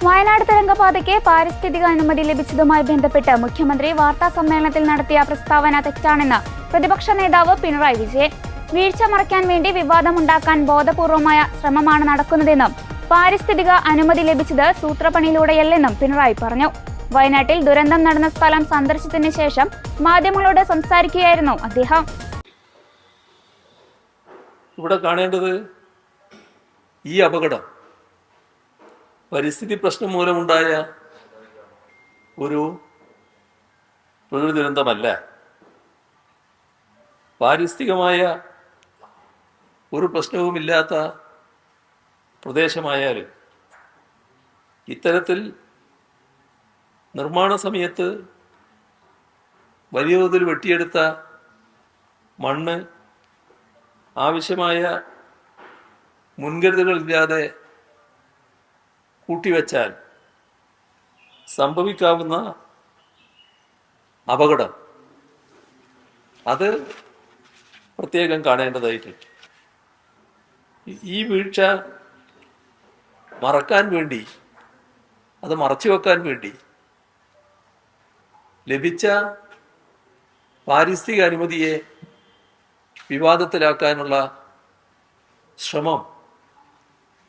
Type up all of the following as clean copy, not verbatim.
വയനാട് തുരങ്കപാതയ്ക്ക് പാരിസ്ഥിതിക അനുമതി ലഭിച്ചതുമായി ബന്ധപ്പെട്ട് മുഖ്യമന്ത്രി വാർത്താ സമ്മേളനത്തിൽ നടത്തിയ പ്രസ്താവന തെറ്റാണെന്ന് പ്രതിപക്ഷ നേതാവ് പിണറായി വിജയൻ. വീഴ്ച മറയ്ക്കാൻ വേണ്ടി വിവാദമുണ്ടാക്കാൻ ബോധപൂർവമായ ശ്രമമാണ് നടക്കുന്നതെന്നും പാരിസ്ഥിതിക അനുമതി ലഭിച്ചത് സൂത്രപ്പണിയിലൂടെയല്ലെന്നും പിണറായി പറഞ്ഞു. വയനാട്ടിൽ ദുരന്തം നടന്ന സ്ഥലം സന്ദർശിച്ചതിന് ശേഷം മാധ്യമങ്ങളോട് സംസാരിക്കുകയായിരുന്നു അദ്ദേഹം. ഇവിടെ കാണേണ്ടത് ഈ അപകടം പരിസ്ഥിതി പ്രശ്നം മൂലമുണ്ടായ ഒരു പ്രകൃതി ദുരന്തമല്ല. പാരിസ്ഥിതികമായ ഒരു പ്രശ്നവുമില്ലാത്ത പ്രദേശമായാലും ഇത്തരത്തിൽ നിർമ്മാണ സമയത്ത് വലിയ തോതിൽ വെട്ടിയെടുത്ത മണ്ണ് ആവശ്യമായ മുൻകരുതലുകളില്ലാതെ കൂട്ടിവെച്ചാൽ സംഭവിക്കാവുന്ന അപകടം അത് പ്രത്യേകം കാണേണ്ടതായിട്ടുണ്ട്. ഈ വീഴ്ച മറക്കാൻ വേണ്ടി, അത് മറച്ചു വെക്കാൻ വേണ്ടി ലഭിച്ച പാരിസ്ഥിതിക അനുമതിയെ വിവാദത്തിലാക്കാനുള്ള ശ്രമം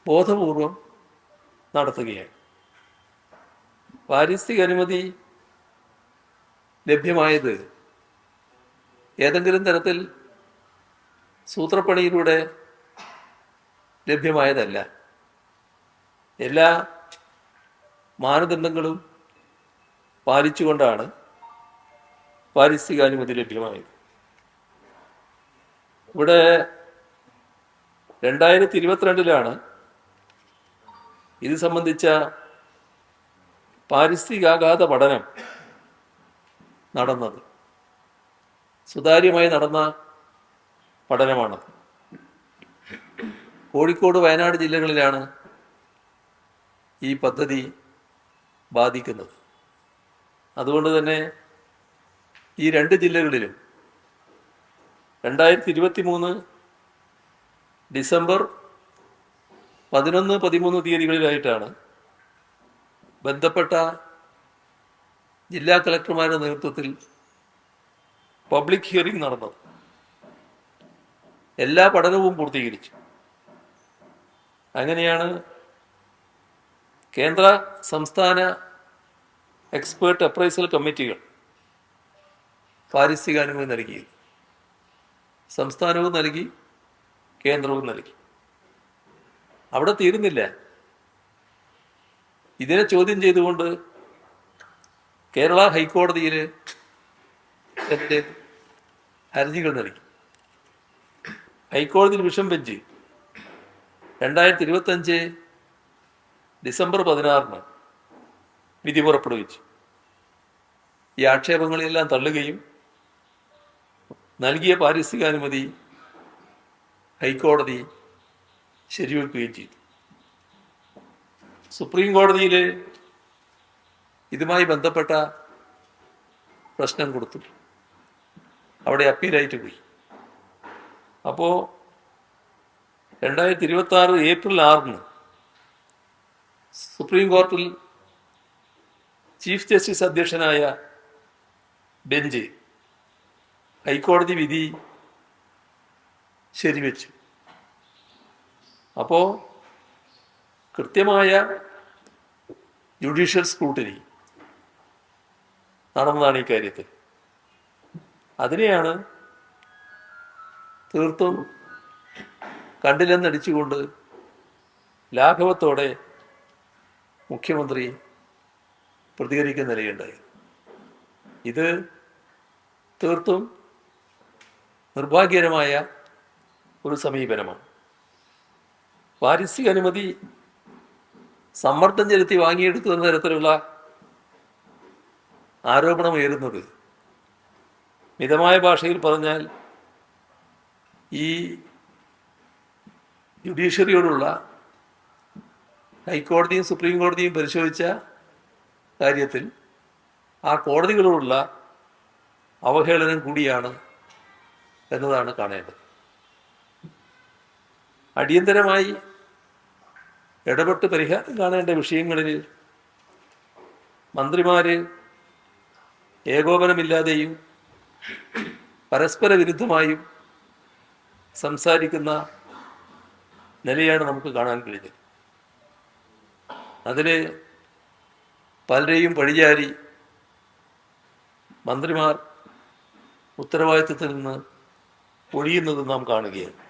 ബോധപൂർവം നടത്തുകയാണ്. പാരിസ്ഥിതിക അനുമതി ലഭ്യമായത് ഏതെങ്കിലും തരത്തിൽ സൂത്രപ്പണിയിലൂടെ ലഭ്യമായതല്ല. എല്ലാ മാനദണ്ഡങ്ങളും പാലിച്ചുകൊണ്ടാണ് പാരിസ്ഥിതിക അനുമതി ലഭ്യമായത്. ഇവിടെ 2022 ഇത് സംബന്ധിച്ച പാരിസ്ഥിതികാഘാത പഠനം നടന്നത്. സുതാര്യമായി നടന്ന പഠനമാണത്. കോഴിക്കോട്, വയനാട് ജില്ലകളിലാണ് ഈ പദ്ധതി ബാധിക്കുന്നത്. അതുകൊണ്ട് തന്നെ ഈ രണ്ട് ജില്ലകളിലും 2023 ഡിസംബർ 11, 13 തീയതികളിലായിട്ടാണ് ബന്ധപ്പെട്ട ജില്ലാ കളക്ടർമാരുടെ നേതൃത്വത്തിൽ പബ്ലിക് ഹിയറിംഗ് നടന്നത്. എല്ലാ പഠനവും പൂർത്തീകരിച്ചു. അങ്ങനെയാണ് കേന്ദ്ര സംസ്ഥാന എക്സ്പേർട്ട് അപ്രൈസൽ കമ്മിറ്റികൾ പാരിസ്ഥിതിക അനുമതി നൽകിയത്. സംസ്ഥാനവും നൽകി, കേന്ദ്രവും നൽകി. അവിടെ തീരുന്നില്ല. ഇതിനെ ചോദ്യം ചെയ്തുകൊണ്ട് കേരള ഹൈക്കോടതിയിൽ ഹർജികൾ നൽകി. ഹൈക്കോടതി ഡിവിഷൻ ബെഞ്ച് 2025 ഡിസംബർ 16 വിധി പുറപ്പെടുവിച്ചു. ഈ ആക്ഷേപങ്ങളെല്ലാം തള്ളുകയും നൽകിയ പാരിസ്ഥിതിക അനുമതി ഹൈക്കോടതി ശരിവെക്കുകയും ചെയ്തു. സുപ്രീം കോടതിയിൽ ഇതുമായി ബന്ധപ്പെട്ട പ്രശ്നം കൊടുത്തു. അവിടെ അപ്പീലായിട്ട് പോയി. അപ്പോൾ 2026 ഏപ്രിൽ 6 സുപ്രീം കോടതിയിൽ ചീഫ് ജസ്റ്റിസ് അധ്യക്ഷനായ ബെഞ്ച് ഹൈക്കോടതി വിധി ശരിവെച്ചു. അപ്പോൾ കൃത്യമായ ജുഡീഷ്യൽ സ്ക്രൂട്ടിനി നടന്നതാണ് ഈ കാര്യത്തിൽ. അതിനെയാണ് തീർത്തും കണ്ടില്ലെന്നടിച്ചുകൊണ്ട് ലാഘവത്തോടെ മുഖ്യമന്ത്രി പ്രതികരിക്കുന്ന നിലയുണ്ടായി. ഇത് തീർത്തും നിർഭാഗ്യകരമായ ഒരു സമീപനമാണ്. പാരിസ്ഥിതിക അനുമതി സമ്മർദ്ദം ചെലുത്തി വാങ്ങിയെടുത്തു എന്ന തരത്തിലുള്ള ആരോപണം ഉയരുന്നത് മിതമായ ഭാഷയിൽ പറഞ്ഞാൽ ഈ ജുഡീഷ്യറിയോടുള്ള ഹൈക്കോടതിയും സുപ്രീം കോടതിയും പരിശോധിച്ച കാര്യത്തിൽ ആ കോടതികളോടുള്ള അവഹേളനം കൂടിയാണ് എന്നതാണ് കാണേണ്ടത്. അടിയന്തരമായി ഇടപെട്ട് പരിഹാരം കാണേണ്ട വിഷയങ്ങളിൽ മന്ത്രിമാര് ഏകോപനമില്ലാതെയും പരസ്പര വിരുദ്ധമായും സംസാരിക്കുന്ന നിലയാണ് നമുക്ക് കാണാൻ കഴിഞ്ഞത്. അതിൽ പലരെയും പഴിചാരി മന്ത്രിമാർ ഉത്തരവാദിത്വത്തിൽ നിന്ന് ഒഴിയുന്നത് നാം കാണുകയാണ്.